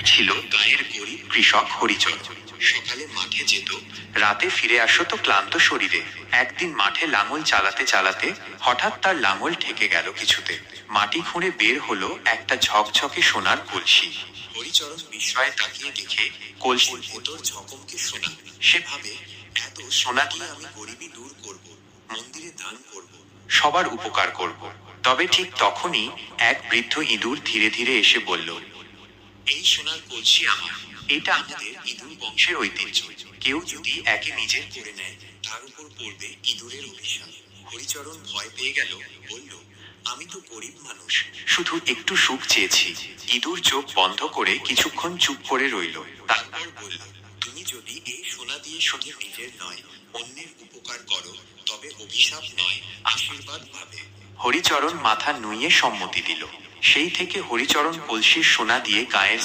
ছিল গায়ের গরিব কৃষক হরিচরণ। সকালে মাঠে যেত, রাতে ফিরে আসতো ক্লান্ত শরীরে। একদিন মাঠে লাঙল চালাতে চালাতে হঠাৎ তার লাঙল ঠেকে গেল কিছুতে। মাটি খুঁড়ে বের হলো একটা ঝকঝকে সোনার কলসি। হরিচরণ বিস্ময়ে তাকিয়ে দেখে কলসির ভেতর ঝকমকে সোনা। সে ভাবে, এত সোনা দিয়ে আমি গরিবি দূর করব, মন্দিরে দান করব, সবার উপকার করব। তবে ঠিক তখনই এক বৃদ্ধ ইঁদুর ধীরে ধীরে এসে বলল, এই সোনার কলসি আমার। এটা আমাদের ইঁদুর বংশের ঐতিহ্য। কেউ যদি একে নিজের করে নেয়, তার উপর পড়বে ইঁদুরের অভিশাপ। হরিচরণ ভয় পেয়ে গেল, বলল, আমি তো গরিব মানুষ, শুধু একটু সুখ চেয়েছি। ইঁদুর চোখ বন্ধ করে কিছুক্ষণ চুপ করে রইল। তারপর বলল, তুমি যদি এই সোনা দিয়ে শুধু নিজের নয়, অন্যের উপকার করো, তবে অভিশাপ নয়, আশীর্বাদ পাবে। হরিচরণ মাথা নুইয়ে সম্মতি দিল। সেই থেকে হরিচরণ কলসির সোনা দিয়ে গায়ের